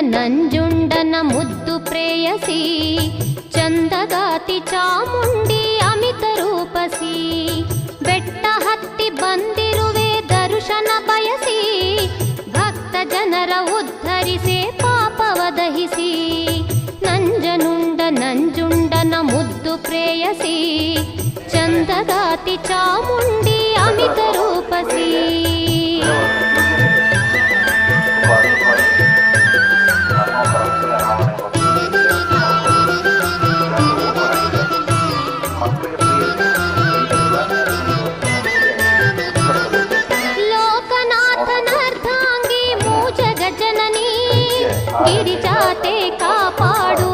ನಂಜುಂಡನ ಮುದ್ದು ಪ್ರೇಯಸಿ ಚಂದಗಾತಿ ಚಾಮುಂಡಿ ಅಮಿತ ರೂಪಸಿ ಬೆಟ್ಟ ಹತ್ತಿ ಬಂದಿರುವೆ ದರ್ಶನ ಬಯಸಿ ಭಕ್ತ ಜನರ ಉದ್ಧರಿಸೆ ಪಾಪವ ದಹಿಸಿ ನಂಜುಂಡನ ಮುದ್ದು ಪ್ರೇಯಸಿ ಚಂದಗಾತಿ ಚಾಮುಂಡಿ ಅಮಿತ ರೂಪಸಿ ಲೋಕನಾಥನಾರ್ಧಾಂಗಿ ಮೂಜಗ ಜನನಿ ಗಿರಿಜಾತೆ ಕಾಪಾಡು